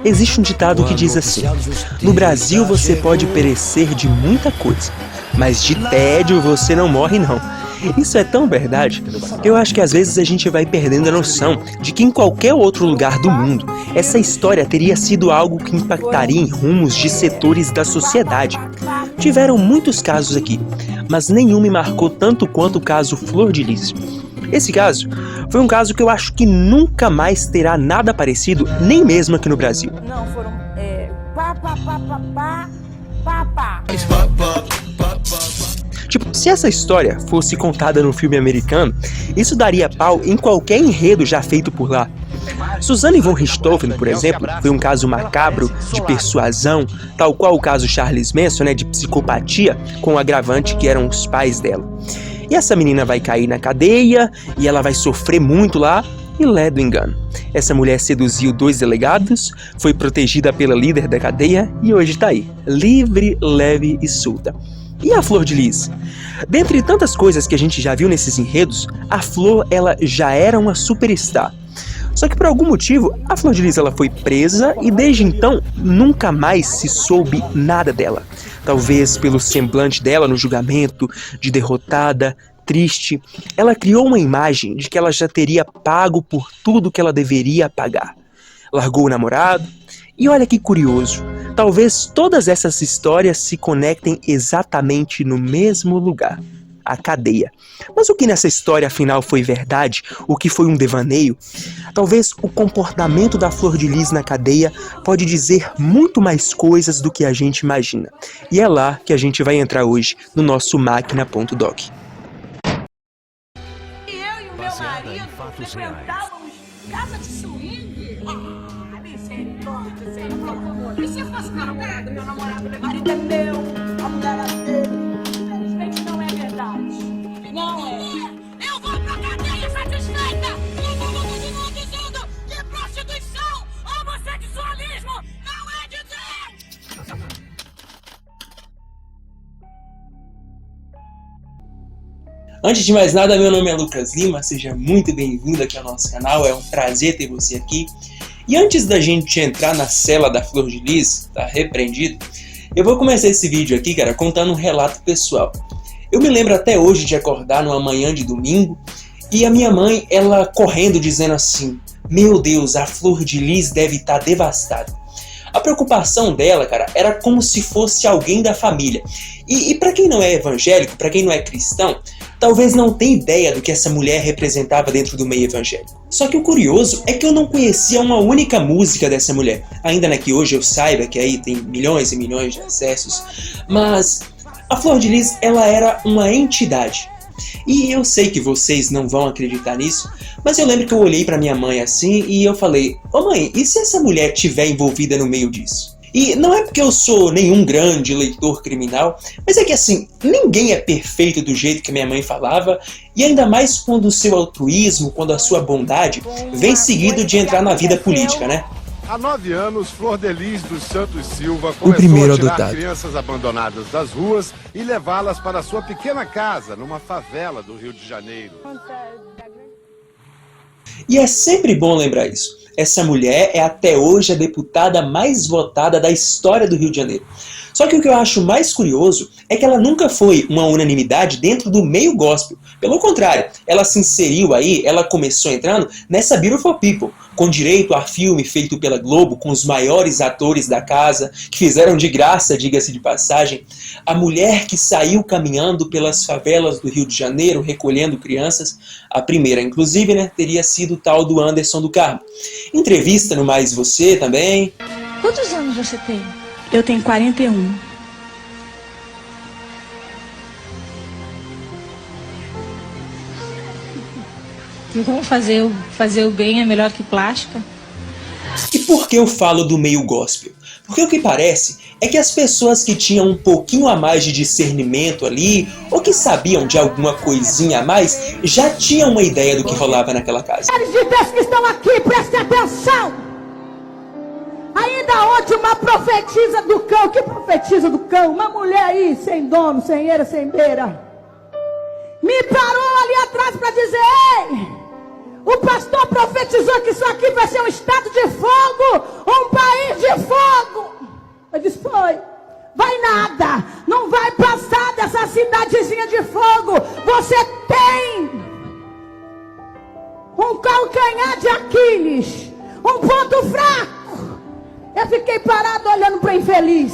Existe um ditado que diz assim: no Brasil você pode perecer de muita coisa, mas de tédio você não morre não. Isso é tão verdade que eu acho que às vezes a gente vai perdendo a noção de que em qualquer outro lugar do mundo, essa história teria sido algo que impactaria em rumos de setores da sociedade. Tiveram muitos casos aqui, mas nenhum me marcou tanto quanto o caso Flor de Lis. Esse caso foi um caso que eu acho que nunca mais terá nada parecido, nem mesmo aqui no Brasil. Não, foram Tipo, se essa história fosse contada no filme americano, isso daria pau em qualquer enredo já feito por lá. Suzanne von Richthofen, por exemplo, foi um caso macabro de persuasão, tal qual o caso Charles Manson, de psicopatia, com o agravante que eram os pais dela. E essa menina vai cair na cadeia, e ela vai sofrer muito lá, e lé do engano. Essa mulher seduziu 2 delegados, foi protegida pela líder da cadeia, e hoje tá aí, livre, leve e solta. E a Flor de Lis? Dentre tantas coisas que a gente já viu nesses enredos, a Flor, ela já era uma superstar. Só que por algum motivo, a Flor de Lis ela foi presa e desde então nunca mais se soube nada dela. Talvez pelo semblante dela no julgamento, de derrotada, triste, ela criou uma imagem de que ela já teria pago por tudo que ela deveria pagar. Largou o namorado, e olha que curioso, talvez todas essas histórias se conectem exatamente no mesmo lugar, a cadeia. Mas o que nessa história afinal foi verdade? O que foi um devaneio? Talvez o comportamento da Flor de Lis na cadeia pode dizer muito mais coisas do que a gente imagina. E é lá que a gente vai entrar hoje no nosso Máquina.doc. Eu e o meu marido frequentávamos casa de swing. Misericórdia, Senhor, por favor. E se fosse namorado, meu namorado, meu marido é meu, a mulher é dele. Infelizmente não é verdade. Não é. Eu vou pra cadeia satisfeita! E vamos continuar dizendo que prostituição, homossexualismo não é de Deus! Antes de mais nada, meu nome é Lucas Lima, seja muito bem-vindo aqui ao nosso canal, é um prazer ter você aqui. E antes da gente entrar na cela da Flor de Lis, tá repreendido, eu vou começar esse vídeo aqui, cara, contando um relato pessoal. Eu me lembro até hoje de acordar numa manhã de domingo e a minha mãe, ela correndo dizendo assim: meu Deus, a Flor de Lis deve estar devastada. A preocupação dela, cara, era como se fosse alguém da família. E para quem não é evangélico, para quem não é cristão, talvez não tenha ideia do que essa mulher representava dentro do meio evangélico. Só que o curioso é que eu não conhecia uma única música dessa mulher. Ainda que hoje eu saiba que aí tem milhões e milhões de acessos. Mas a Flor de Lis, ela era uma entidade. E eu sei que vocês não vão acreditar nisso, mas eu lembro que eu olhei pra minha mãe assim e eu falei: ô mãe, e se essa mulher estiver envolvida no meio disso? E não é porque eu sou nenhum grande leitor criminal, mas é que assim, ninguém é perfeito do jeito que minha mãe falava, e ainda mais quando o seu altruísmo, quando a sua bondade vem seguido de entrar na vida política, né? Há 9 anos, Flor de Lis dos Santos Silva O primeiro começou a tirar adotado. crianças abandonadas das ruas e levá-las para sua pequena casa, numa favela do Rio de Janeiro. E é sempre bom lembrar isso. Essa mulher é até hoje a deputada mais votada da história do Rio de Janeiro. Só que o que eu acho mais curioso é que ela nunca foi uma unanimidade dentro do meio gospel. Pelo contrário, ela se inseriu aí, ela começou entrando nessa Beautiful People, com direito a filme feito pela Globo, com os maiores atores da casa, que fizeram de graça, diga-se de passagem. A mulher que saiu caminhando pelas favelas do Rio de Janeiro, recolhendo crianças, a primeira, inclusive, teria sido o tal do Anderson do Carmo. Entrevista no Mais Você também. Quantos anos você tem? Eu tenho 41. Como fazer o bem é melhor que plástica? E por que eu falo do meio gospel? Porque o que parece é que as pessoas que tinham um pouquinho a mais de discernimento ali, ou que sabiam de alguma coisinha a mais, já tinham uma ideia do que rolava naquela casa. Mulheres de Deus que estão aqui, prestem atenção! Ainda ontem uma profetisa do cão, que profetisa do cão? Uma mulher aí, sem dono, sem eira, sem beira, me parou ali atrás para dizer: ei, o pastor profetizou que isso aqui vai ser um estado de fogo, um país Eu disse, foi. Vai nada, não vai passar dessa cidadezinha de fogo. Você tem um calcanhar de Aquiles, um ponto fraco. Eu fiquei parado olhando para infeliz.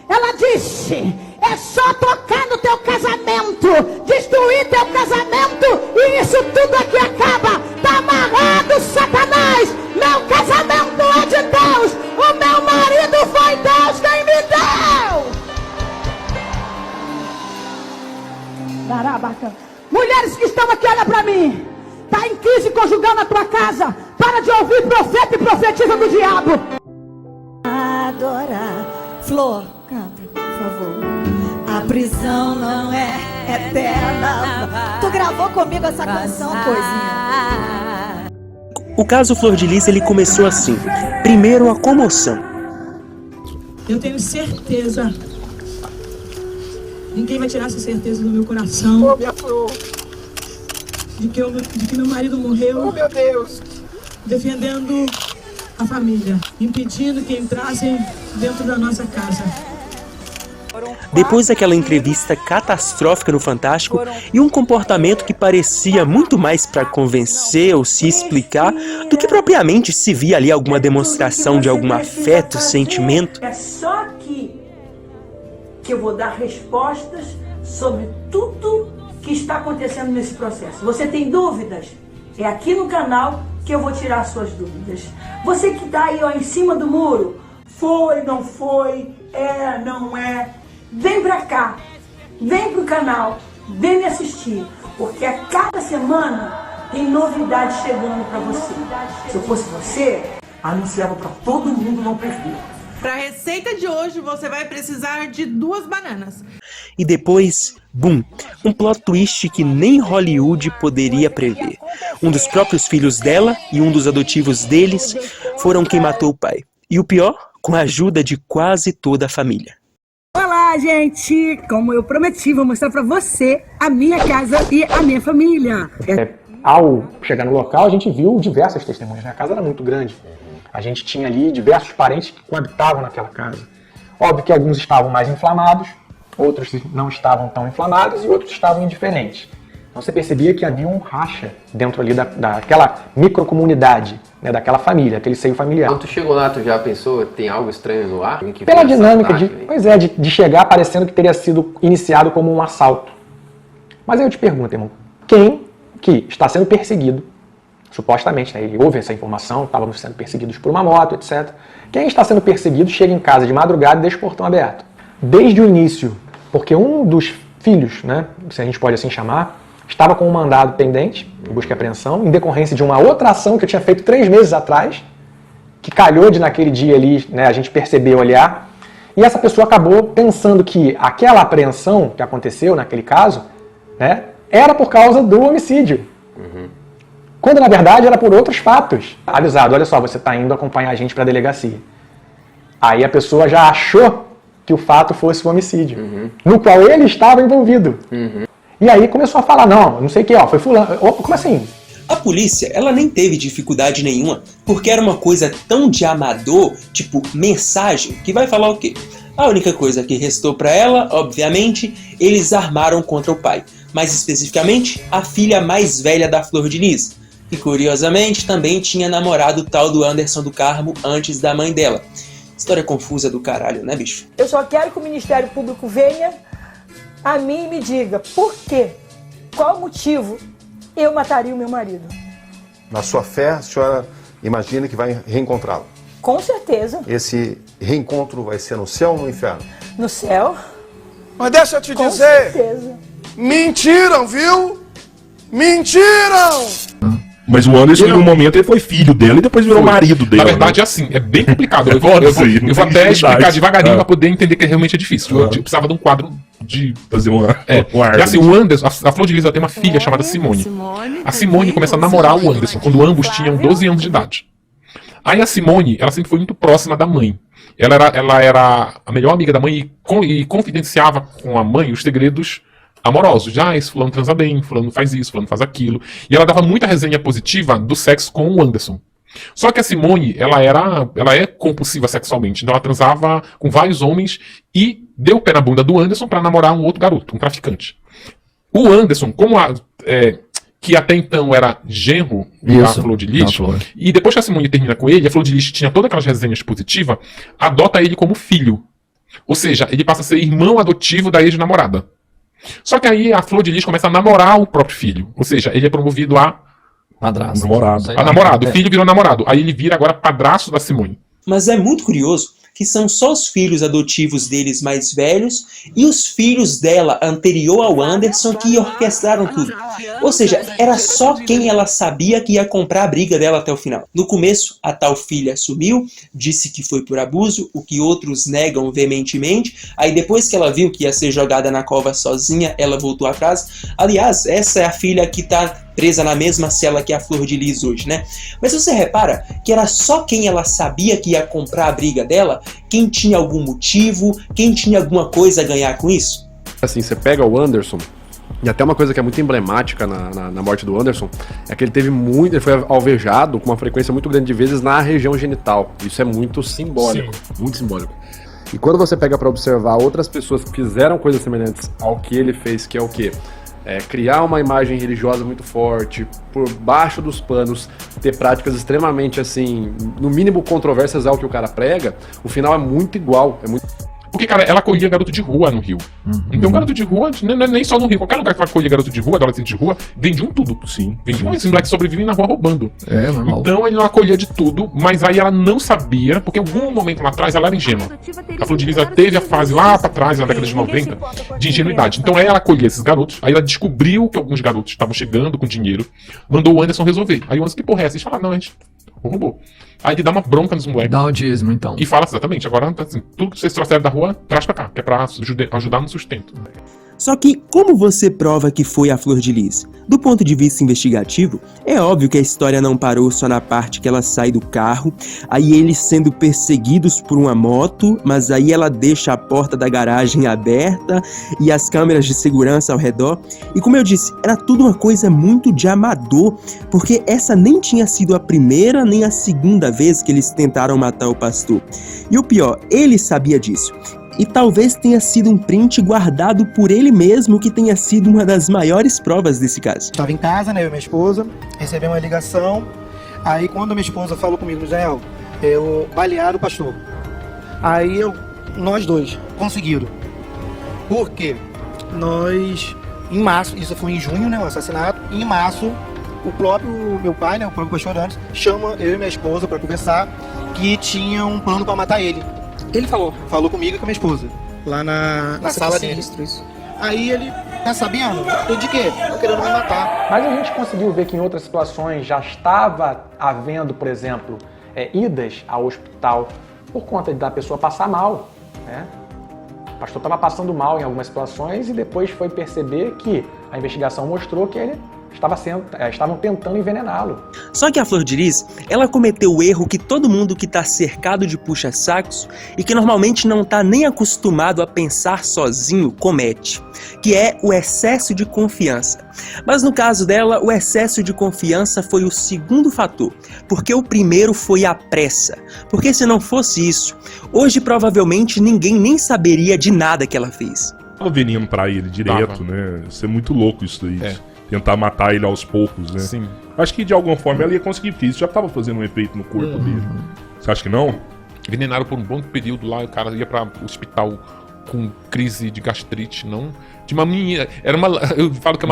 Ela disse, é só tocar no teu casamento, destruir teu casamento e isso tudo aqui acaba. Tá amarrado, Satanás. Meu casamento é de Deus. O meu marido foi Deus quem me deu. Caraca. Mulheres que estão aqui, olha pra mim. Tá em crise conjugal na tua casa. Para de ouvir profeta e profetiza do diabo. Adorar. Flor, canta, por favor. A prisão não é eterna. Tu gravou comigo essa canção, coisinha? O caso Flor de Lis, ele começou assim. Primeiro, a comoção. Eu tenho certeza. Ninguém vai tirar essa certeza do meu coração. Oh, minha flor. De que meu marido morreu. Oh, meu Deus. Defendendo a família. Impedindo que entrassem dentro da nossa casa. Depois daquela entrevista catastrófica no Fantástico e um comportamento que parecia muito mais para convencer ou se explicar do que propriamente se via ali alguma demonstração de algum afeto, sentimento. É só aqui que eu vou dar respostas sobre tudo que está acontecendo nesse processo. Você tem dúvidas? É aqui no canal que eu vou tirar suas dúvidas. Você que está aí ó, em cima do muro, foi, não foi, é, não é, vem pra cá, vem pro canal, vem me assistir, porque a cada semana tem novidade chegando pra você. Se eu fosse você, anunciava pra todo mundo não perder. Para a receita de hoje, você vai precisar de 2 bananas. E depois, bum, um plot twist que nem Hollywood poderia prever. Um dos próprios filhos dela e um dos adotivos deles foram quem matou o pai. E o pior, com a ajuda de quase toda a família. Olá, gente! Como eu prometi, vou mostrar pra você a minha casa e a minha família. Ao chegar no local, a gente viu diversas testemunhas, né? A casa era muito grande. A gente tinha ali diversos parentes que coabitavam naquela casa. Óbvio que alguns estavam mais inflamados, outros não estavam tão inflamados e outros estavam indiferentes. Então você percebia que havia um racha dentro ali daquela microcomunidade, né, daquela família, aquele seio familiar. Quando tu chegou lá, tu já pensou, tem algo estranho no ar? Pela dinâmica, de chegar parecendo que teria sido iniciado como um assalto. Mas aí eu te pergunto, irmão, quem que está sendo perseguido, supostamente, né, ele ouve essa informação, estávamos sendo perseguidos por uma moto, etc. Quem está sendo perseguido chega em casa de madrugada e deixa o portão aberto. Desde o início, porque um dos filhos, né, se a gente pode assim chamar, estava com um mandado pendente, busca e apreensão, em decorrência de uma outra ação que eu tinha feito 3 meses atrás, que calhou de naquele dia ali, né, a gente percebeu olhar, e essa pessoa acabou pensando que aquela apreensão que aconteceu naquele caso, né, era por causa do homicídio. Quando na verdade era por outros fatos. Avisado, olha só, você está indo acompanhar a gente para a delegacia. Aí a pessoa já achou que o fato fosse o homicídio, no qual ele estava envolvido. E aí começou a falar, não sei o que, ó, foi fulano. Opa, como assim? A polícia, ela nem teve dificuldade nenhuma, porque era uma coisa tão de amador, tipo mensagem, que vai falar o quê? A única coisa que restou para ela, obviamente, eles armaram contra o pai. Mais especificamente, a filha mais velha da Flor de Lis, que curiosamente também tinha namorado o tal do Anderson do Carmo antes da mãe dela. História confusa do caralho, né, bicho? Eu só quero que o Ministério Público venha a mim e me diga por quê, qual motivo eu mataria o meu marido. Na sua fé, a senhora imagina que vai reencontrá-lo? Com certeza. Esse reencontro vai ser no céu ou no inferno? No céu. Mas deixa eu te Com dizer, certeza. mentiram, viu? Mentiram! Mas o Anderson, em um momento, ele foi filho dela e depois virou marido dela. Na verdade, né? assim, é bem complicado. Eu vou até explicar devagarinho pra poder entender que realmente é difícil. Eu precisava de um quadro de... fazer uma E assim, o Anderson, a Flor de Lis tem uma filha chamada Simone. A Simone começa a namorar o Anderson quando ambos tinham 12 anos de idade. Aí a Simone, ela sempre foi muito próxima da mãe. Ela era a melhor amiga da mãe e confidenciava com a mãe os segredos amorosos. Já, esse fulano transa bem, fulano faz isso, fulano faz aquilo. E ela dava muita resenha positiva do sexo com o Anderson. Só que a Simone, ela é compulsiva sexualmente, então ela transava com vários homens e deu o pé na bunda do Anderson pra namorar um outro garoto, um traficante. O Anderson, que até então era genro da Flor de Lis, e depois que a Simone termina com ele, a Flor de Lis tinha todas aquelas resenhas positivas, adota ele como filho. Ou seja, ele passa a ser irmão adotivo da ex-namorada. Só que aí a Flor de Lis começa a namorar o próprio filho. Ou seja, ele é promovido a madrasto. Namorado. O filho virou namorado. Aí ele vira agora padrasto da Simone. Mas é muito curioso que são só os filhos adotivos deles mais velhos e os filhos dela anterior ao Anderson que orquestraram tudo. Ou seja, era só quem ela sabia que ia comprar a briga dela até o final. No começo, a tal filha sumiu, disse que foi por abuso, o que outros negam veementemente. Aí depois que ela viu que ia ser jogada na cova sozinha, ela voltou atrás. Aliás, essa é a filha que tá presa na mesma cela que a Flor de Lis hoje, né? Mas você repara que era só quem ela sabia que ia comprar a briga dela, quem tinha algum motivo, quem tinha alguma coisa a ganhar com isso? Assim, você pega o Anderson, e até uma coisa que é muito emblemática na morte do Anderson, é que ele foi alvejado com uma frequência muito grande de vezes na região genital. Isso é muito simbólico, muito simbólico. E quando você pega para observar outras pessoas que fizeram coisas semelhantes ao que ele fez, que é o quê? Criar uma imagem religiosa muito forte, por baixo dos panos, ter práticas extremamente, assim, no mínimo controversas ao que o cara prega, o final é muito igual. Porque, cara, ela acolhia garoto de rua no Rio. Então, garoto de rua, não é nem só no Rio. Qualquer lugar que vai acolher garoto de rua, adolescente de rua, vendiam tudo. Sim. Vendiam esses moleques sobrevivem na rua roubando. Normal. Então, ele não acolhia de tudo, mas aí ela não sabia, porque em algum momento lá atrás ela era ingênua. A Flor de Lis teve a fase lá pra trás, na década de 90, de ingenuidade. Então, ela acolhia esses garotos, aí ela descobriu que alguns garotos estavam chegando com dinheiro, mandou o Anderson resolver. Aí o Anderson, que porra é essa? Eles falaram, não, a gente roubou. Aí ele dá uma bronca nos moleques. Dá um dízimo, então. E fala exatamente, agora assim, tudo que vocês trouxeram da rua, traz pra cá, que é pra ajudar no sustento. Só que como você prova que foi a Flor de Lis? Do ponto de vista investigativo, é óbvio que a história não parou só na parte que ela sai do carro, aí eles sendo perseguidos por uma moto, mas aí ela deixa a porta da garagem aberta e as câmeras de segurança ao redor. E como eu disse, era tudo uma coisa muito de amador, porque essa nem tinha sido a primeira nem a segunda vez que eles tentaram matar o pastor. E o pior, ele sabia disso. E talvez tenha sido um print guardado por ele mesmo que tenha sido uma das maiores provas desse caso. Estava em casa, né, eu e minha esposa, recebi uma ligação, aí quando minha esposa falou comigo, Israel, eu balearam o pastor. Aí nós dois conseguiram. Por quê? Nós, em março, isso foi em junho, né, o assassinato, e em março, o próprio meu pai, né, o próprio pastor Anderson, chama eu e minha esposa para conversar que tinha um plano para matar ele. Ele falou comigo e com a minha esposa, lá na sala dele. Aí ele, tá sabendo? Eu de quê? Tô querendo me matar. Mas a gente conseguiu ver que em outras situações já estava havendo, por exemplo, idas ao hospital por conta da pessoa passar mal, né? O pastor estava passando mal em algumas situações e depois foi perceber que a investigação mostrou que ele estavam tentando envenená-lo. Só que a Flor de Lis, ela cometeu o erro que todo mundo que está cercado de puxa-sacos e que normalmente não está nem acostumado a pensar sozinho comete, que é o excesso de confiança. Mas no caso dela, o excesso de confiança foi o segundo fator, porque o primeiro foi a pressa. Porque se não fosse isso, hoje provavelmente ninguém nem saberia de nada que ela fez. O veneno pra ele direto, né? Isso é muito louco isso daí. Tentar matar ele aos poucos, né? Sim. Acho que de alguma forma ela ia conseguir, porque isso já tava fazendo um efeito no corpo dele. Você acha que não? Envenenaram por um bom período lá, o cara ia pra hospital com crise de gastrite, não... De uma menina, eu falo que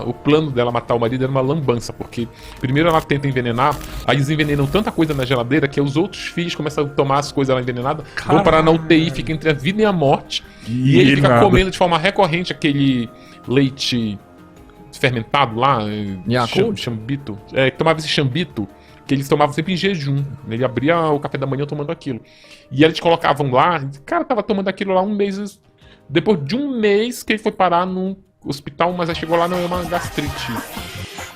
o plano dela matar o marido era uma lambança, porque primeiro ela tenta envenenar, aí eles envenenam tanta coisa na geladeira que os outros filhos começam a tomar as coisas lá envenenadas, vão parar na UTI, fica entre a vida e a morte, e ele fica comendo de forma recorrente aquele leite fermentado lá, chambito, que tomava esse chambito, que eles tomavam sempre em jejum, ele abria o café da manhã tomando aquilo, e eles colocavam lá, o cara tava tomando aquilo lá um mês, depois de um mês que ele foi parar no hospital, mas aí chegou lá, não, é uma gastrite.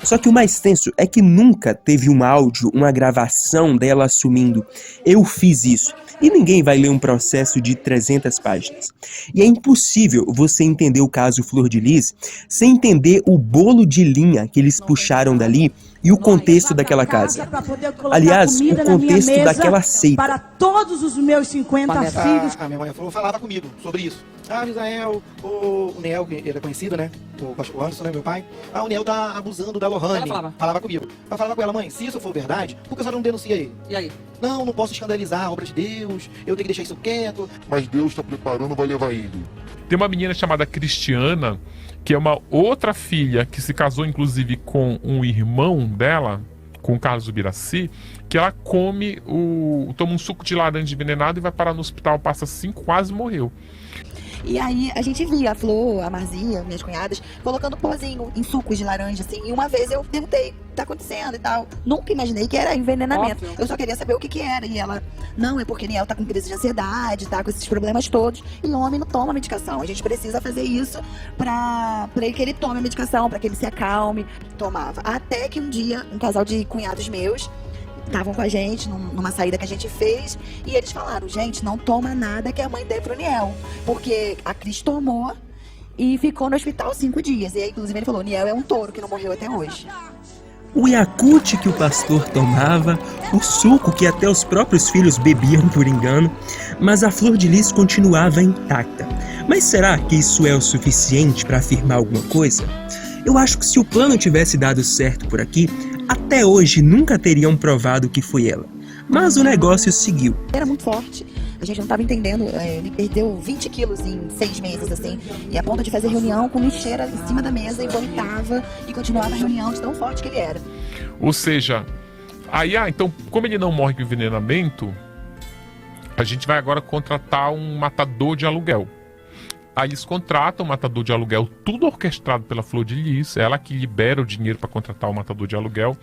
Só que o mais tenso é que nunca teve um áudio, uma gravação dela assumindo "eu fiz isso". E ninguém vai ler um processo de 300 páginas. E é impossível você entender o caso Flor de Lis sem entender o bolo de linha que eles puxaram dali e o contexto daquela casa. Aliás, o contexto daquela seita. Para todos os meus 50 filhos. A minha mãe falava comigo sobre isso. Israel, o Neel, que ele é conhecido, né? O pastor Anderson, né, meu pai. O Neel tá abusando da Lohane. Falava comigo. Eu falava com ela, mãe, se isso for verdade, por que a senhora não denuncia ele? E aí? Não posso escandalizar a obra de Deus, eu tenho que deixar isso quieto. Mas Deus está preparando, vai levar ele. Tem uma menina chamada Cristiana, que é uma outra filha que se casou inclusive com um irmão dela, com o Carlos Ubiraci, que ela toma um suco de laranja envenenado e vai parar no hospital, passa 5, quase morreu. E aí a gente via a Flor, a Marzia, minhas cunhadas, colocando pozinho em sucos de laranja, assim. E uma vez eu perguntei o que tá acontecendo e tal. Nunca imaginei que era envenenamento. Óbvio. Eu só queria saber o que era. E ela, não, é porque Niel tá com crise de ansiedade, tá com esses problemas todos. E o homem não toma medicação. A gente precisa fazer isso pra que ele tome a medicação, pra que ele se acalme. Tomava. Até que um dia, um casal de cunhados meus estavam com a gente numa saída que a gente fez e eles falaram, gente, não toma nada que a mãe dê pro Niel, porque a Cris tomou e ficou no hospital 5 dias. E aí, inclusive, ele falou, Niel é um touro que não morreu até hoje. O Yakult que o pastor tomava, o suco que até os próprios filhos bebiam por engano, mas a Flor de Lis continuava intacta. Mas será que isso é o suficiente para afirmar alguma coisa? Eu acho que se o plano tivesse dado certo por aqui, até hoje nunca teriam provado que foi ela. Mas o negócio seguiu. Era muito forte. A gente não estava entendendo. Ele perdeu 20 quilos em 6 meses, assim. E a ponto de fazer reunião com lixeira em cima da mesa e vomitava e continuava a reunião de tão forte que ele era. Ou seja, então, como ele não morre com envenenamento, a gente vai agora contratar um matador de aluguel. Aí eles contratam o matador de aluguel, tudo orquestrado pela Flor de Lis, ela que libera o dinheiro para contratar o matador de aluguel.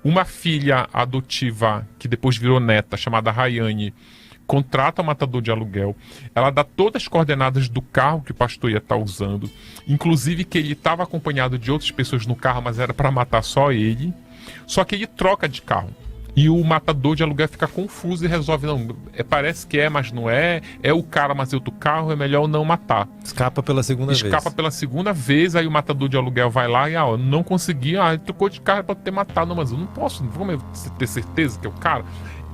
Uma filha adotiva, que depois virou neta, chamada Rayane, contrata o matador de aluguel. Ela dá todas as coordenadas do carro que o pastor ia estar usando, inclusive que ele estava acompanhado de outras pessoas no carro, mas era para matar só ele. Só que ele troca de carro. E o matador de aluguel fica confuso e resolve, não, parece que é, mas não é o cara, mas é outro carro, é melhor não matar. Escapa pela segunda vez. Aí o matador de aluguel vai lá e, não consegui, ele trocou de carro para ter matado, não, mas eu não posso, vamos ter certeza que é o cara?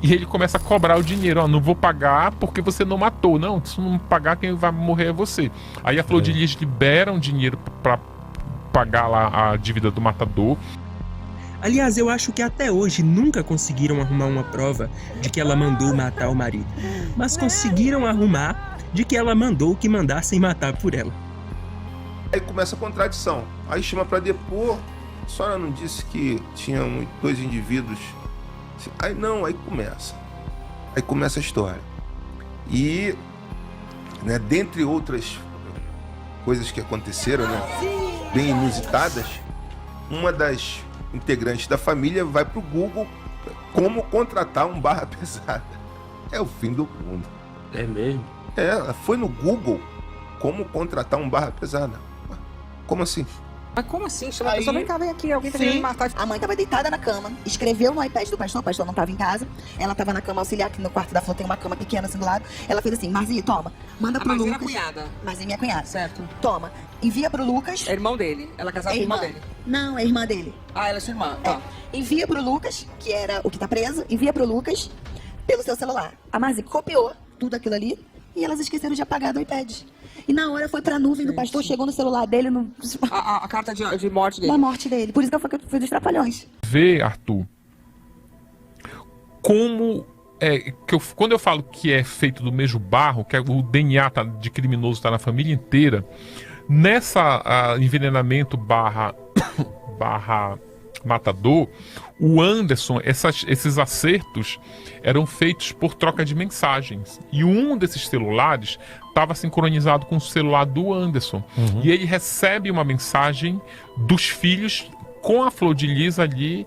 E ele começa a cobrar o dinheiro, não vou pagar porque você não matou, não, se não pagar quem vai morrer é você. Aí a Flor de Lis libera um dinheiro para pagar lá a dívida do matador. Aliás, eu acho que até hoje nunca conseguiram arrumar uma prova de que ela mandou matar o marido. Mas conseguiram arrumar de que ela mandou que mandassem matar por ela. Aí começa a contradição. Aí chama pra depor. A senhora não disse que tinha 2 indivíduos? Aí não, aí começa. Aí começa a história. E, dentre outras coisas que aconteceram, bem inusitadas, uma das integrantes da família vai pro Google como contratar um barra pesada. É o fim do mundo. É mesmo? Ela foi no Google como contratar um barra pesada. Como assim? Mas como assim? Chama a pessoa, vem cá, vem aqui, alguém tá querendo me matar. A mãe tava deitada na cama, escreveu no iPad do pastor, o pastor não tava em casa. Ela tava na cama auxiliar, que no quarto da Flor tem uma cama pequena assim do lado. Ela fez assim, Marzia, toma, manda pro Lucas. Marzia é a cunhada. Marzia é minha cunhada. Certo. Toma, envia pro Lucas. É irmão dele, ela é casada com o irmão dele. Não, é irmã dele. Ela é sua irmã, tá. Envia pro Lucas, que era o que tá preso, envia pro Lucas pelo seu celular. A Marzia copiou tudo aquilo ali e elas esqueceram de apagar do iPad. E na hora foi pra nuvem do pastor, chegou no celular dele, a carta de morte dele. Da morte dele. Por isso que eu fui dos Trapalhões. Vê, Arthur, como quando eu falo que é feito do mesmo barro, que o DNA de criminoso tá na família inteira, nessa envenenamento barra matador, o Anderson, esses acertos eram feitos por troca de mensagens. E um desses celulares estava sincronizado com o celular do Anderson. E ele recebe uma mensagem dos filhos com a Flor de Lis ali,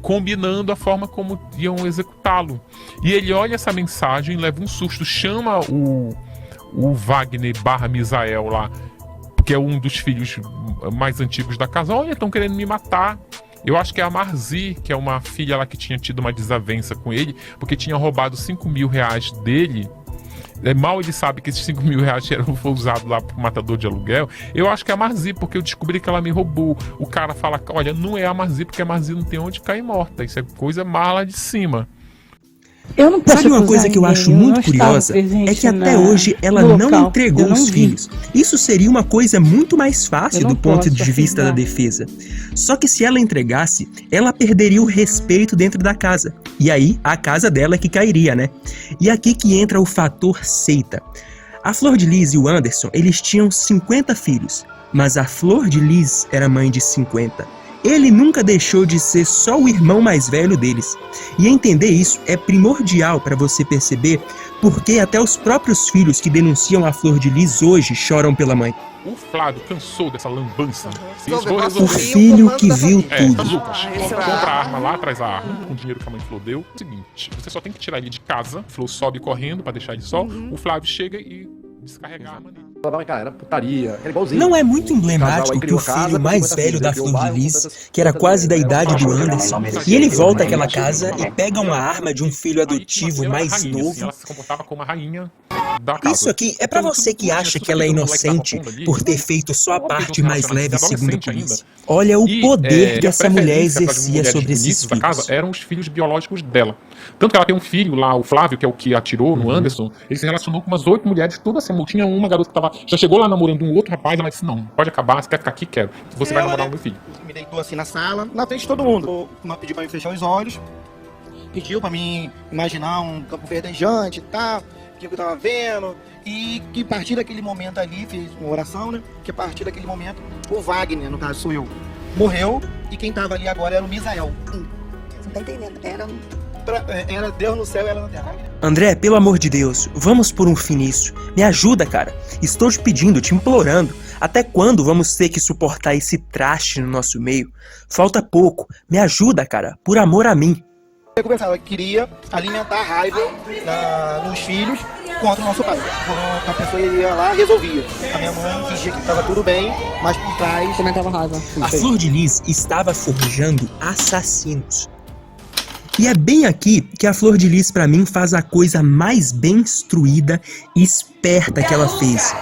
combinando a forma como iam executá-lo. E ele olha essa mensagem, leva um susto, chama o Wagner barra Misael lá, que é um dos filhos mais antigos da casa. Olha, estão querendo me matar. Eu acho que é a Marzi, que é uma filha lá que tinha tido uma desavença com ele, porque tinha roubado 5 mil reais dele mal ele sabe que esses 5 mil reais foi usado lá pro matador de aluguel. Eu acho que é a Marzi, porque eu descobri que ela me roubou. O cara fala, olha, não é a Marzi, porque a Marzi não tem onde cair morta. Isso é coisa má lá de cima. Eu não posso Sabe uma coisa que eu acho muito curiosa? É que até hoje ela não entregou os filhos. Isso seria uma coisa muito mais fácil do ponto de vista da defesa. Só que se ela entregasse, ela perderia o respeito dentro da casa. E aí, a casa dela é que cairia, né? E aqui que entra o fator seita. A Flor de Lis e o Anderson, eles tinham 50 filhos. Mas a Flor de Lis era mãe de 50. Ele nunca deixou de ser só o irmão mais velho deles. E entender isso é primordial para você perceber porque até os próprios filhos que denunciam a Flor de Lis hoje choram pela mãe. O Flávio cansou dessa lambança. O filho que viu tudo. Lucas, compra a arma lá, traz a arma, com o dinheiro que a mãe Flor deu. É o seguinte, você só tem que tirar ele de casa, Flor sobe correndo para deixar ele só, o Flávio chega e descarregar a arma nele. Cara, era putaria, era igualzinho. Não é muito emblemático que o filho mais velho da Flor de Lis, que era quase da idade do Anderson, e ele volta àquela casa e pega uma arma de um filho adotivo mais novo. Ela se comportava como a rainha da casa. Isso aqui é pra você que acha que ela é inocente por ter feito só a parte mais leve segundo a polícia. Olha o poder que essa mulher exercia sobre esses filhos. Casa eram os filhos biológicos dela. Tanto que ela tem um filho lá, o Flávio, que é o que atirou no Anderson, ele se relacionou com umas 8 mulheres, toda assim. Tinha uma garota que já chegou lá namorando um outro rapaz, ela disse, não, pode acabar, você quer ficar aqui? Quero. Você vai namorar o meu filho. Me deitou assim na sala, na frente de todo mundo. Pediu pra mim fechar os olhos, pediu pra mim imaginar um campo verdejante e tal, que eu tava vendo, e que a partir daquele momento ali, fez uma oração, né? Que a partir daquele momento, o Wagner, no caso sou eu, morreu, e quem tava ali agora era o Misael. Você não tá entendendo, era Deus no céu e ela na terra. André, pelo amor de Deus, vamos por um fim nisso. Me ajuda, cara. Estou te pedindo, te implorando. Até quando vamos ter que suportar esse traste no nosso meio? Falta pouco. Me ajuda, cara. Por amor a mim. Eu pensava que queria alimentar a raiva nos filhos contra o nosso pai. Quando a pessoa ia lá, resolvia. A minha mãe dizia que estava tudo bem, mas por trás comentava raiva. A Flor de Lis estava forjando assassinos. E é bem aqui que a Flor de Lis pra mim faz a coisa mais bem instruída e esperta que ela fez.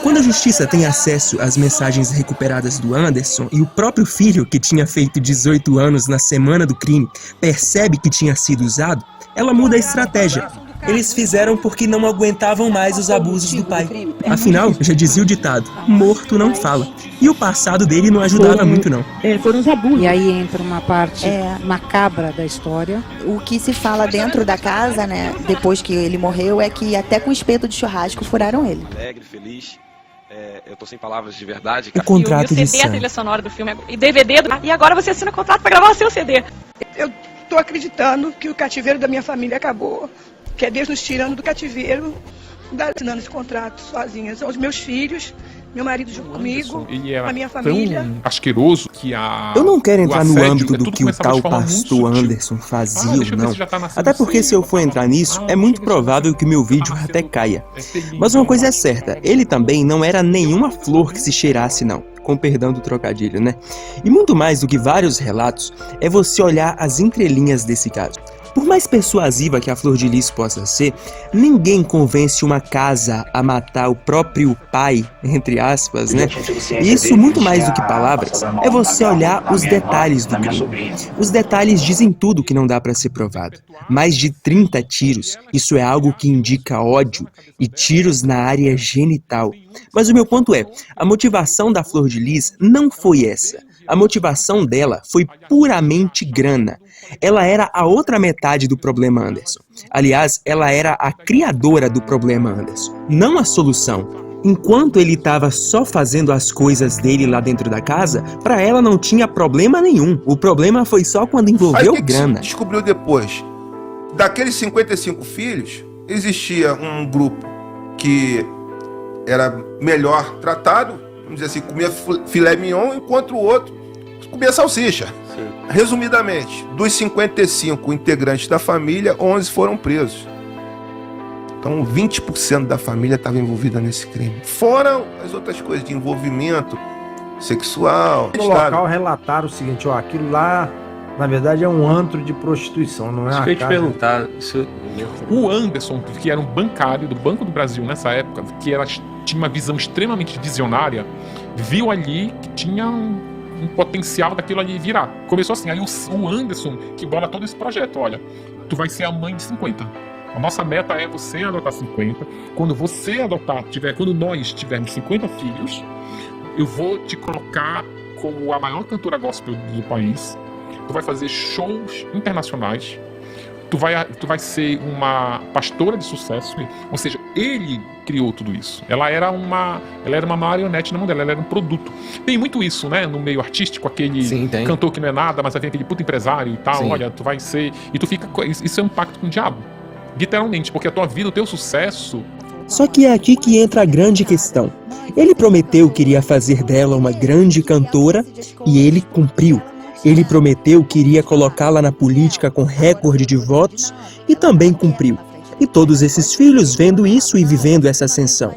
Quando a justiça tem acesso às mensagens recuperadas do Anderson e o próprio filho, que tinha feito 18 anos na semana do crime, percebe que tinha sido usado, ela muda a estratégia. Eles fizeram porque não aguentavam mais os abusos do pai. Afinal, já dizia o ditado, morto não fala. E o passado dele não ajudava muito não. Foram os abusos. E aí entra uma parte macabra da história. O que se fala dentro da casa, né, depois que ele morreu, é que até com espeto de churrasco furaram ele. Alegre, feliz. Eu tô sem palavras de verdade. O contrato de CD, a trilha sonora do filme e DVD. E agora você assina contrato pra gravar o seu CD. Eu tô acreditando que o cativeiro da minha família acabou. Que é Deus nos tirando do cativeiro, assinando esse contrato sozinha. São os meus filhos, meu marido junto comigo, a minha família. Tão asqueroso que Eu não quero entrar no âmbito do que o tal pastor Anderson fazia ou não. Até porque se eu for entrar nisso, é muito provável que o meu vídeo até caia. Mas uma coisa é certa, ele também não era nenhuma flor que se cheirasse não. Com perdão do trocadilho, né? E muito mais do que vários relatos, é você olhar as entrelinhas desse caso. Por mais persuasiva que a Flor de Lis possa ser, ninguém convence uma casa a matar o próprio pai, entre aspas, né? E isso, muito mais do que palavras, é você olhar os detalhes do crime. Os detalhes dizem tudo que não dá pra ser provado. Mais de 30 tiros, isso é algo que indica ódio, e tiros na área genital. Mas o meu ponto é, a motivação da Flor de Lis não foi essa. A motivação dela foi puramente grana. Ela era a outra metade do problema Anderson. Aliás, ela era a criadora do problema Anderson, não a solução. Enquanto ele estava só fazendo as coisas dele lá dentro da casa, pra ela não tinha problema nenhum. O problema foi só quando envolveu grana. Descobriu depois, daqueles 55 filhos, existia um grupo que era melhor tratado, vamos dizer assim, comia filé mignon, enquanto o outro comia salsicha. Sim. Resumidamente, dos 55 integrantes da família, 11 foram presos. Então 20% da família estava envolvida nesse crime. Fora as outras coisas de envolvimento sexual. No local relataram o seguinte, ó, aquilo lá Na verdade é um antro de prostituição, não é Isso uma que eu ia te casa. perguntar. O Anderson, que era um bancário do Banco do Brasil nessa época, que tinha uma visão extremamente visionária, viu ali que tinha um potencial daquilo ali virar. Começou assim, aí o Anderson que bola todo esse projeto, olha, tu vai ser a mãe de 50. A nossa meta é você adotar 50. Quando você adotar, quando nós tivermos 50 filhos, eu vou te colocar como a maior cantora gospel do país. Tu vai fazer shows internacionais. Tu vai ser uma pastora de sucesso. Ou seja, ele criou tudo isso. Ela era uma marionete na mão dela, ela era um produto. Tem muito isso, né? No meio artístico, aquele cantor que não é nada, mas vem aquele puto empresário e tal. Sim. Olha, tu vai ser... E tu fica... Isso é um pacto com o diabo. Literalmente, porque a tua vida, o teu sucesso... Só que é aqui que entra a grande questão. Ele prometeu que iria fazer dela uma grande cantora e ele cumpriu. Ele prometeu que iria colocá-la na política com recorde de votos e também cumpriu. E todos esses filhos vendo isso e vivendo essa ascensão.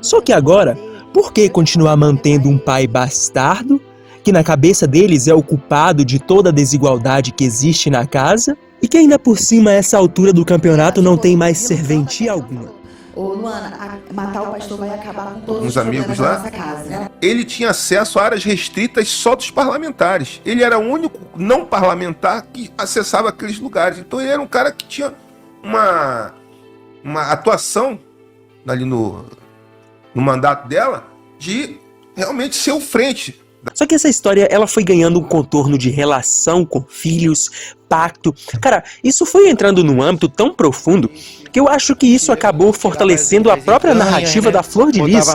Só que agora, por que continuar mantendo um pai bastardo, que na cabeça deles é o culpado de toda a desigualdade que existe na casa, e que ainda por cima, a essa altura do campeonato, não tem mais serventia alguma? Ô, Luana, matar o pastor vai acabar com todos Uns os problemas amigos da lá, nossa casa. ele tinha acesso a áreas restritas só dos parlamentares. Ele era o único não parlamentar que acessava aqueles lugares. Então ele era um cara que tinha uma atuação ali no mandato dela de realmente ser o frente. Só que essa história, ela foi ganhando um contorno de relação com filhos, pacto. Cara, isso foi entrando num âmbito tão profundo que eu acho que isso acabou fortalecendo a própria narrativa da Flor de Lis,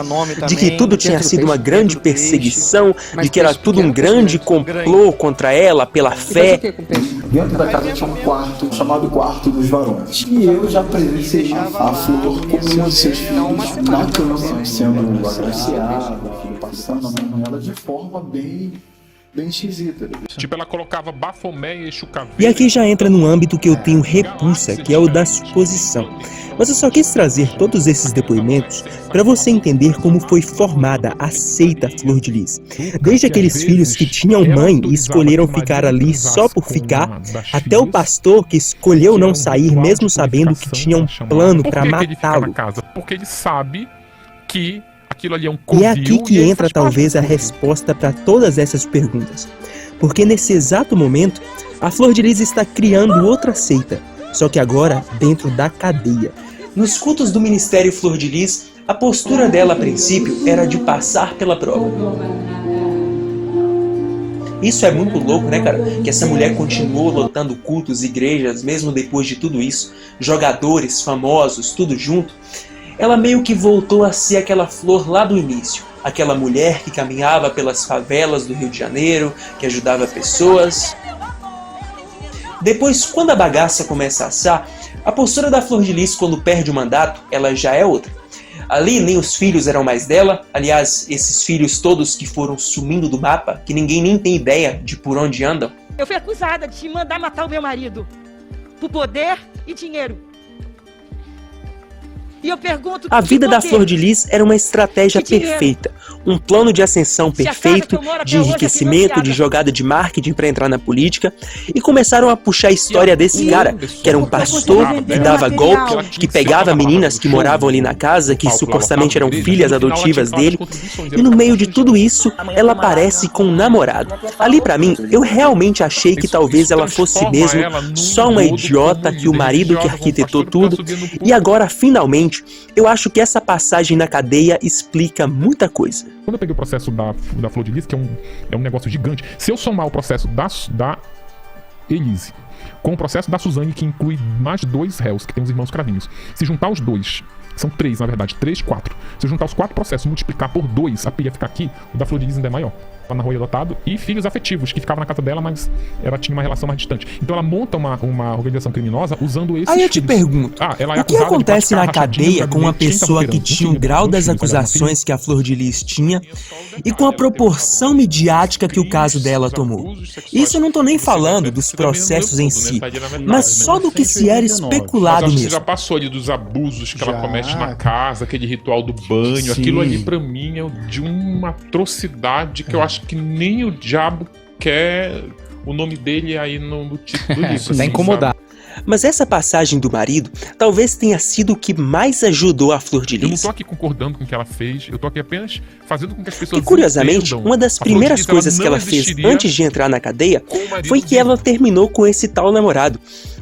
de que tudo tinha sido uma grande perseguição, de que era tudo um grande complô contra ela pela fé. Dentro da casa tinha um quarto chamado Quarto dos Varões. E eu já presenciei a Flor com um de seus filhos na cama, sendo agraciada, passando a mão nela de forma bem esquisita. Tipo, ela colocava Bafomé e Exu Caveira. E aqui já entra num âmbito que eu tenho repulsa, que é o da suposição. Mas eu só quis trazer todos esses depoimentos para você entender como foi formada a seita Flor de Lis. Desde aqueles filhos que tinham mãe e escolheram ficar ali só por ficar, até o pastor que escolheu não sair mesmo sabendo que tinha um plano para matá-lo. Porque ele sabe que aquilo ali é um covil. E é aqui que entra talvez a resposta para todas essas perguntas. Porque nesse exato momento, a Flor de Lis está criando outra seita, só que agora dentro da cadeia. Nos cultos do Ministério Flor de Lis, a postura dela a princípio era de passar pela prova. Isso é muito louco, né, cara? Que essa mulher continuou lotando cultos, igrejas, mesmo depois de tudo isso, jogadores, famosos, tudo junto. Ela meio que voltou a ser aquela Flor lá do início. Aquela mulher que caminhava pelas favelas do Rio de Janeiro, que ajudava pessoas. Depois, quando a bagaça começa a assar, a postura da Flor de Lis quando perde o mandato, ela já é outra. Ali nem os filhos eram mais dela, aliás, esses filhos todos que foram sumindo do mapa, que ninguém nem tem ideia de por onde andam. Eu fui acusada de mandar matar o meu marido, por poder e dinheiro. E eu pergunto, a vida da Flor de Lis era uma estratégia perfeita, um plano de ascensão perfeito, de enriquecimento, de jogada de marketing para entrar na política, e começaram a puxar a história desse cara, que era um pastor, que dava golpe, que pegava meninas que moravam ali na casa, que supostamente eram filhas adotivas dele, e no meio de tudo isso, ela aparece com um namorado. Ali pra mim, eu realmente achei que talvez ela fosse mesmo só uma idiota, que o marido que arquitetou tudo, e agora finalmente eu acho que essa passagem na cadeia explica muita coisa. Quando eu peguei o processo da Flor de Lis, que é um negócio gigante, se eu somar o processo da Elise com o processo da Suzane, que inclui mais 2 réus, que tem os irmãos Cravinhos, se juntar os 2, são 3 na verdade, 3, 4. Se eu juntar os 4 processos e multiplicar por 2, a pilha ficar aqui, o da Flor de Lis ainda é maior. Na rua adotado, e filhos afetivos que ficavam na casa dela, mas ela tinha uma relação mais distante. Então ela monta uma organização criminosa usando esses Aí eu te pergunto, o que acontece na cadeia com uma pessoa que tinha o grau das acusações que a Flor de Lis tinha e com a proporção midiática que o caso dela tomou? Isso eu não tô nem falando dos processos em si, mas só do que se era especulado mesmo. Você já passou ali dos abusos que ela comete na casa, aquele ritual do banho, aquilo ali pra mim é de uma atrocidade que eu acho que nem o diabo quer o nome dele aí no título do livro. Tá assim, incomodado. Mas essa passagem do marido talvez tenha sido o que mais ajudou a Flor de Lis. Eu não tô aqui concordando com o que ela fez, eu tô aqui apenas fazendo com que as pessoas E curiosamente, entendam. uma das A Flor de primeiras Lis, coisas que ela fez antes de entrar na cadeia foi que ela terminou com esse tal namorado.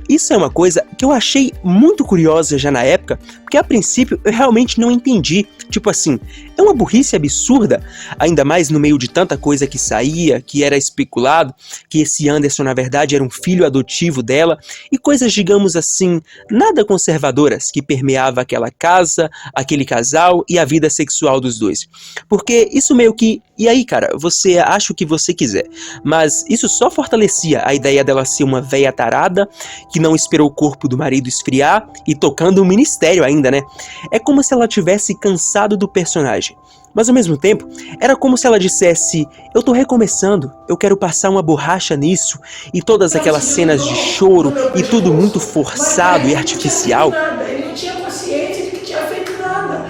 Isso é uma coisa que eu achei muito curiosa já na época, porque a princípio eu realmente não entendi. Tipo assim, é uma burrice absurda, ainda mais no meio de tanta coisa que saía, que era especulado, que esse Anderson na verdade era um filho adotivo dela, e coisas, digamos assim, nada conservadoras que permeava aquela casa, aquele casal e a vida sexual dos dois. Porque isso meio que, e aí cara, você acha o que você quiser, mas isso só fortalecia a ideia dela ser uma véia tarada, que não esperou o corpo do marido esfriar e tocando um ministério ainda, né? É como se ela tivesse cansado do personagem. Mas ao mesmo tempo, era como se ela dissesse: eu tô recomeçando, eu quero passar uma borracha nisso, e todas aquelas cenas de choro e tudo muito forçado e artificial. Ele não tinha consciência de que tinha feito nada.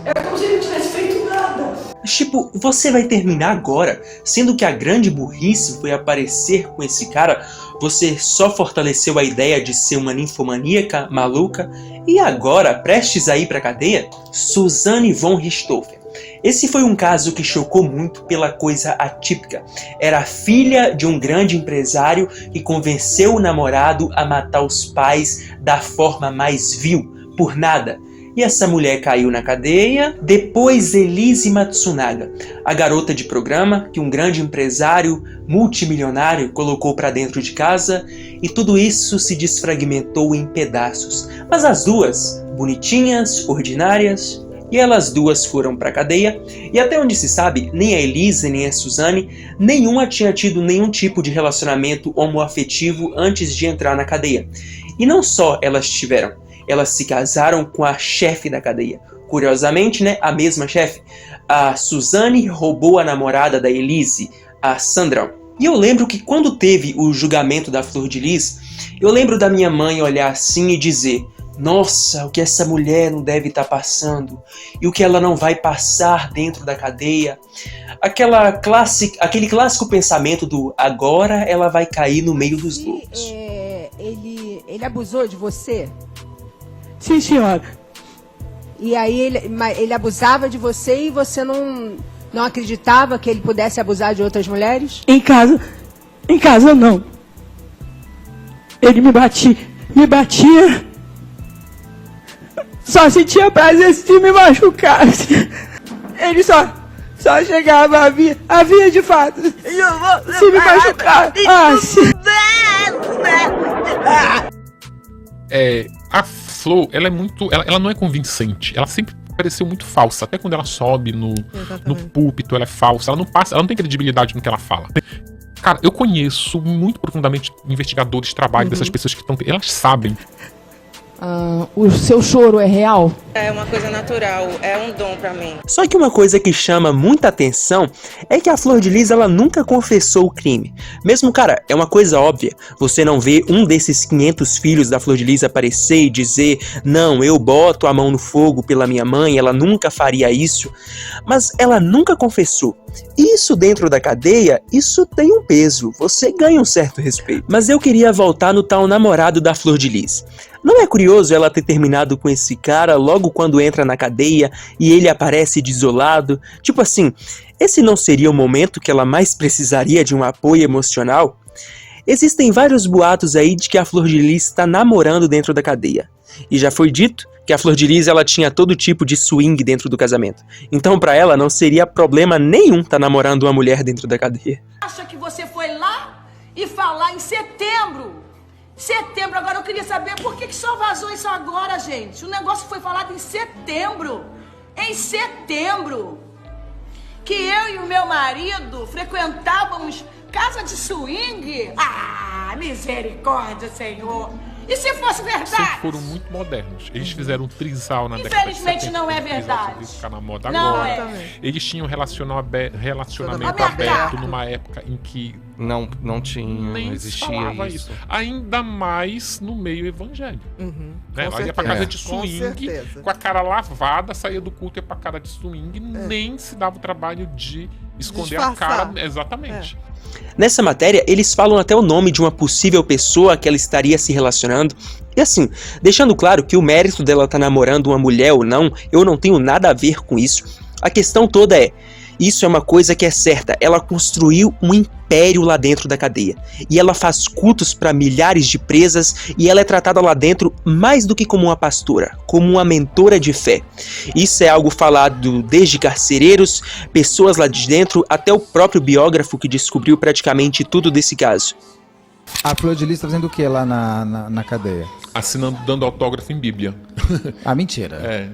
É como se ele não tivesse feito nada. Tipo, você vai terminar agora, sendo que a grande burrice foi aparecer com esse cara, você só fortaleceu a ideia de ser uma ninfomaníaca maluca, e agora, prestes a ir pra cadeia, Suzanne von Richthofen. Esse foi um caso que chocou muito pela coisa atípica. Era a filha de um grande empresário que convenceu o namorado a matar os pais da forma mais vil, por nada. E essa mulher caiu na cadeia. Depois Elise Matsunaga, a garota de programa que um grande empresário multimilionário colocou para dentro de casa, e tudo isso se desfragmentou em pedaços. Mas as duas, bonitinhas, ordinárias, e elas duas foram para a cadeia, e até onde se sabe, nem a Elise nem a Suzanne, nenhuma tinha tido nenhum tipo de relacionamento homoafetivo antes de entrar na cadeia. E não só elas tiveram, elas se casaram com a chefe da cadeia. Curiosamente, né, a mesma chefe. A Suzanne roubou a namorada da Elise, a Sandra. E eu lembro que quando teve o julgamento da Flor de Lis, eu lembro da minha mãe olhar assim e dizer: nossa, o que essa mulher não deve estar passando, e o que ela não vai passar dentro da cadeia. Aquele clássico pensamento do agora ela vai cair no meio dos lobos. Ele abusou de você? Sim, senhora. E aí ele abusava de você e você não acreditava que ele pudesse abusar de outras mulheres? Em casa não. Ele me batia. Só sentia prazer se me machucasse. Ele só chegava, havia de fato. Se me machucar. A Flor, ela é muito. Ela não é convincente. Ela sempre pareceu muito falsa. Até quando ela sobe no púlpito, ela é falsa. Ela não tem credibilidade no que ela fala. Cara, eu conheço muito profundamente investigadores de trabalho dessas pessoas que estão. Elas sabem. O seu choro é real? É uma coisa natural, é um dom pra mim. Só que uma coisa que chama muita atenção é que a Flor de Lis, ela nunca confessou o crime. Mesmo, cara, é uma coisa óbvia. Você não vê um desses 500 filhos da Flor de Lis aparecer e dizer: não, eu boto a mão no fogo pela minha mãe, ela nunca faria isso. Mas ela nunca confessou. Isso dentro da cadeia, isso tem um peso. Você ganha um certo respeito. Mas eu queria voltar no tal namorado da Flor de Lis. Não é curioso ela ter terminado com esse cara logo quando entra na cadeia e ele aparece desolado? Tipo assim, esse não seria o momento que ela mais precisaria de um apoio emocional? Existem vários boatos aí de que a Flor de Lis está namorando dentro da cadeia. E já foi dito que a Flor de Lis, ela tinha todo tipo de swing dentro do casamento. Então pra ela não seria problema nenhum estar namorando uma mulher dentro da cadeia. Acha que você foi lá e falar em setembro? Agora eu queria saber por que só vazou isso agora, gente. O negócio foi falado em setembro. Em setembro. Que eu e o meu marido frequentávamos casa de swing. Ah, misericórdia, Senhor. E se fosse verdade? Sempre foram muito modernos. Eles fizeram um trisal na década de 70. Infelizmente não é verdade. Ficar na moda não agora. É. Eles tinham relacionamento aberto numa época em que não existia isso. Ainda mais no meio evangélico. Uhum, né? Ela ia pra casa de swing, com a cara lavada, saía do culto e ia pra casa de swing, nem se dava o trabalho de esconder a cara. Exatamente. Nessa matéria, eles falam até o nome de uma possível pessoa que ela estaria se relacionando. E assim, deixando claro que o mérito dela estar namorando uma mulher ou não, eu não tenho nada a ver com isso. A questão toda é, isso é uma coisa que é certa, ela construiu um império lá dentro da cadeia. E ela faz cultos para milhares de presas e ela é tratada lá dentro mais do que como uma pastora, como uma mentora de fé. Isso é algo falado desde carcereiros, pessoas lá de dentro, até o próprio biógrafo que descobriu praticamente tudo desse caso. A Flor de Lis tá fazendo o que lá na cadeia? Assinando, dando autógrafo em Bíblia. Ah, mentira.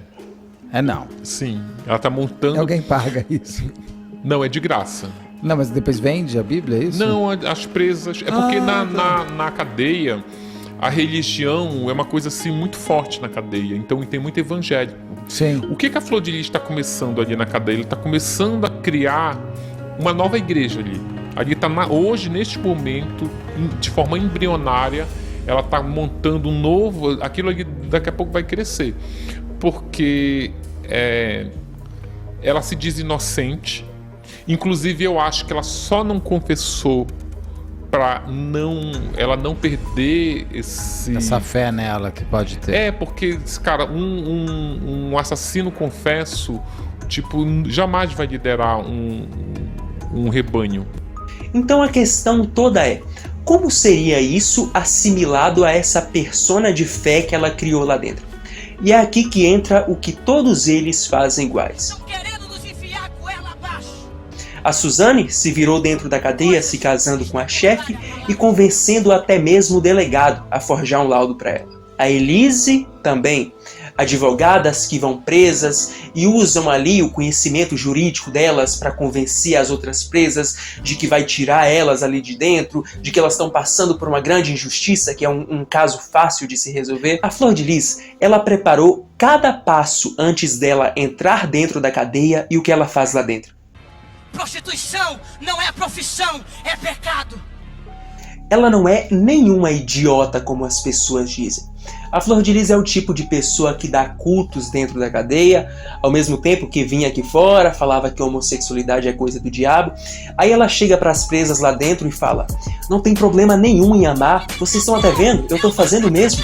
É não. Sim, ela tá montando... Alguém paga isso? Não, é de graça. Não, mas depois vende a Bíblia, é isso? Não, as presas... É porque na cadeia, a religião é uma coisa assim muito forte na cadeia. Então tem muito evangélico. Sim. O que a Flor de Lis está começando ali na cadeia? Ele está começando a criar uma nova igreja ali. Ali tá hoje, neste momento, de forma embrionária, ela está montando um novo... Aquilo ali daqui a pouco vai crescer. Porque ela se diz inocente. Inclusive, eu acho que ela só não confessou para ela não perder essa fé nela que pode ter. Porque, cara, um assassino confesso, tipo, jamais vai liderar um rebanho. Então a questão toda é, como seria isso assimilado a essa persona de fé que ela criou lá dentro? E é aqui que entra o que todos eles fazem iguais. A Suzane se virou dentro da cadeia se casando com a chefe e convencendo até mesmo o delegado a forjar um laudo para ela. A Elise também. Advogadas que vão presas e usam ali o conhecimento jurídico delas para convencer as outras presas de que vai tirar elas ali de dentro, de que elas estão passando por uma grande injustiça, que é um caso fácil de se resolver. A Flor de Lis, ela preparou cada passo antes dela entrar dentro da cadeia e o que ela faz lá dentro. Prostituição não é profissão, é pecado. Ela não é nenhuma idiota como as pessoas dizem. A Flor de Lis é o tipo de pessoa que dá cultos dentro da cadeia, ao mesmo tempo que vinha aqui fora, falava que a homossexualidade é coisa do diabo. Aí ela chega para as presas lá dentro e fala: não tem problema nenhum em amar, vocês estão até vendo, eu tô fazendo mesmo.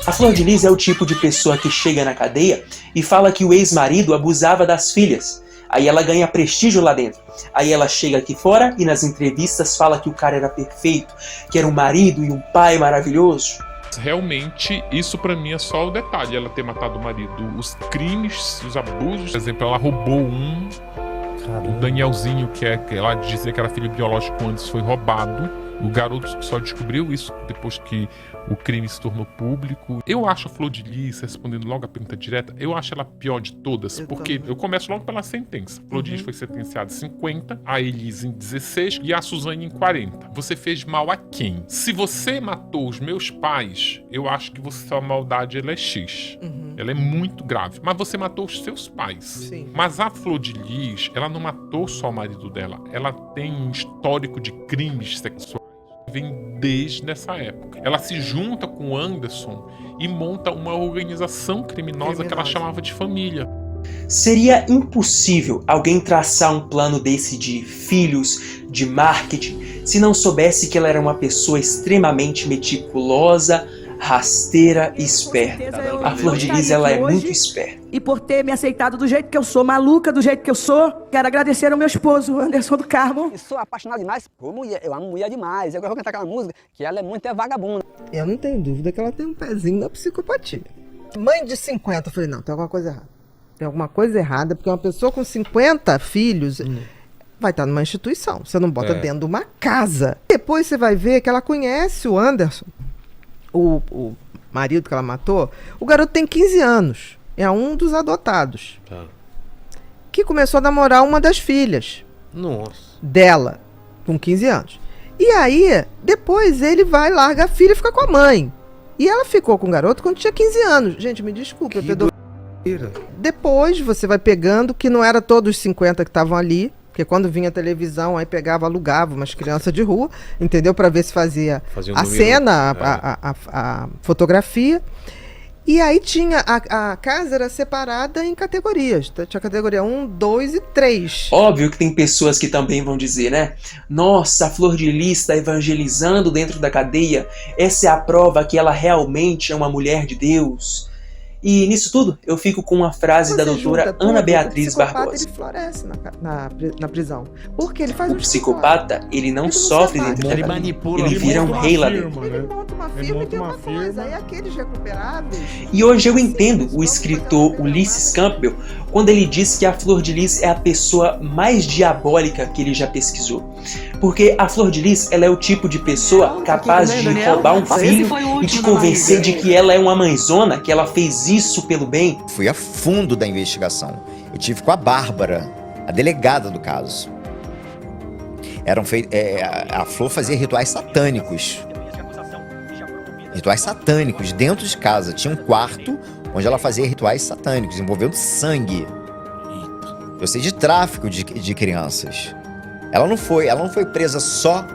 A Flor de Lis é o tipo de pessoa que chega na cadeia e fala que o ex-marido abusava das filhas. Aí ela ganha prestígio lá dentro. Aí ela chega aqui fora e nas entrevistas fala que o cara era perfeito, que era um marido e um pai maravilhoso. Realmente, isso pra mim é só o detalhe, ela ter matado o marido. Os crimes, os abusos, por exemplo, ela roubou o Danielzinho, que ela dizia que era filho biológico antes, foi roubado. O garoto só descobriu isso depois que o crime se tornou público. Eu acho a Flor de Lis, respondendo logo a pergunta direta, eu acho ela a pior de todas, porque eu começo logo pela sentença. A Flor de Lis foi sentenciada em 50, a Elise em 16 e a Suzane em 40. Você fez mal a quem? Se você matou os meus pais, eu acho que sua maldade ela é X. Ela é muito grave. Mas você matou os seus pais. Sim. Mas a Flor de Lis, ela não matou só o marido dela. Ela tem um histórico de crimes sexuais. Vem desde essa época. Ela se junta com o Anderson e monta uma organização criminosa que ela chamava de família. Seria impossível alguém traçar um plano desse de filhos, de marketing, se não soubesse que ela era uma pessoa extremamente meticulosa, rasteira e esperta. A Flor de Lis, ela é muito esperta. E por ter me aceitado do jeito que eu sou, maluca do jeito que eu sou, quero agradecer ao meu esposo, Anderson do Carmo. Eu sou apaixonado demais por mulher, eu amo mulher demais. Eu vou cantar aquela música que ela é muito vagabunda. Eu não tenho dúvida que ela tem um pezinho da psicopatia. Mãe de 50, eu falei, não, tem alguma coisa errada. Tem alguma coisa errada, porque uma pessoa com 50 filhos vai estar numa instituição. Você não bota dentro de uma casa. Depois você vai ver que ela conhece o Anderson, o marido que ela matou. O garoto tem 15 anos. É um dos adotados. Que começou a namorar uma das filhas. Dela, com 15 anos. E aí, depois ele vai, larga a filha e fica com a mãe. E ela ficou com o garoto quando tinha 15 anos. Gente, me desculpe, depois você vai pegando, que não era todos os 50 que estavam ali, porque quando vinha a televisão, aí pegava, alugava umas crianças de rua, entendeu? Para ver se fazia a cena, a fotografia. E aí tinha, a casa era separada em categorias. Tinha categoria 1, 2 e 3. Óbvio que tem pessoas que também vão dizer, né? Nossa, a Flor de Lis está evangelizando dentro da cadeia. Essa é a prova que ela realmente é uma mulher de Deus. E nisso tudo, eu fico com uma frase da doutora Ana Beatriz Barbosa. Ele floresce na prisão. Porque ele faz o psicopata, ele não sofre dentro da cadeia. Ele vira um rei lá dentro. Ele monta uma firma e tem uma coisa. Aí aqueles recuperáveis... E hoje eu entendo o escritor Ulysses Campbell quando ele diz que a Flor de Lis é a pessoa mais diabólica que ele já pesquisou. Porque a Flor de Lis, ela é o tipo de pessoa capaz de roubar um filho e te convencer de que ela é uma mãezona, que ela fez isso pelo bem. Fui a fundo da investigação. Eu tive com a Bárbara, a delegada do caso. A Flor fazia rituais satânicos. Rituais satânicos dentro de casa. Tinha um quarto onde ela fazia rituais satânicos, envolvendo sangue. Eu sei de tráfico de crianças. Ela não foi presa só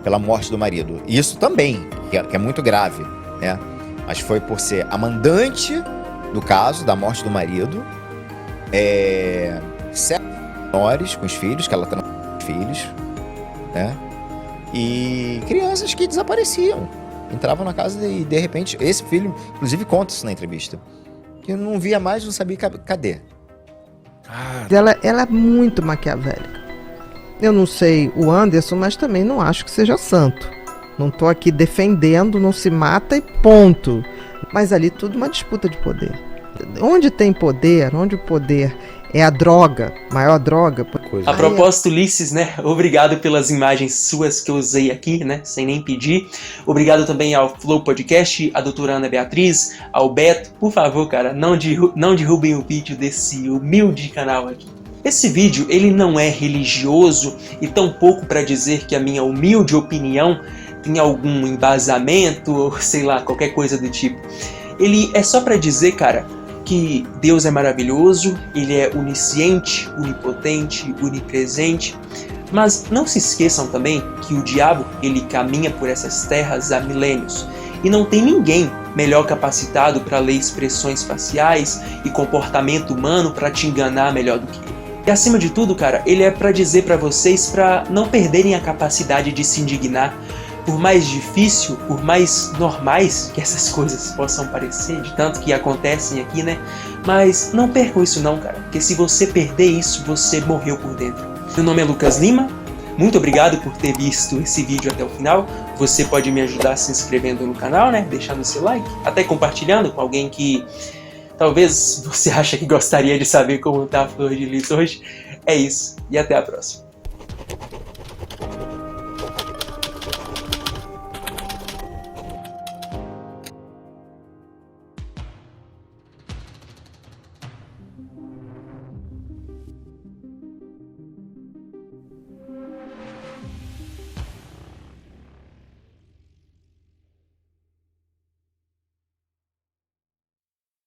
pela morte do marido. Isso também, que é muito grave, né? Mas foi por ser a mandante do caso, da morte do marido, menores com os filhos, que ela tem filhos, né? E crianças que desapareciam. Entravam na casa e, de repente, esse filho, inclusive, conta isso na entrevista. Que eu não via mais, não sabia cadê. Ela é muito maquiavélica. Eu não sei o Anderson, mas também não acho que seja santo. Não tô aqui defendendo, não se mata e ponto. Mas ali tudo uma disputa de poder. Onde tem poder, onde o poder é a droga, maior droga. A propósito, Ulisses, né? Obrigado pelas imagens suas que eu usei aqui, né? Sem nem pedir. Obrigado também ao Flow Podcast, a doutora Ana Beatriz, ao Beto. Por favor, cara, não derrubem o vídeo desse humilde canal aqui. Esse vídeo, ele não é religioso e tampouco para dizer que a minha humilde opinião tem algum embasamento ou sei lá, qualquer coisa do tipo. Ele é só para dizer, cara, que Deus é maravilhoso, Ele é onisciente, onipotente, onipresente. Mas não se esqueçam também que o diabo, ele caminha por essas terras há milênios. E não tem ninguém melhor capacitado para ler expressões faciais e comportamento humano para te enganar melhor do que ele. E acima de tudo, cara, ele é para dizer para vocês para não perderem a capacidade de se indignar. Por mais difícil, por mais normais que essas coisas possam parecer, de tanto que acontecem aqui, né? Mas não percam isso não, cara, porque se você perder isso, você morreu por dentro. Meu nome é Lucas Lima, muito obrigado por ter visto esse vídeo até o final. Você pode me ajudar se inscrevendo no canal, né? Deixando seu like, até compartilhando com alguém que talvez você acha que gostaria de saber como tá a Flor de Lis hoje. É isso, e até a próxima.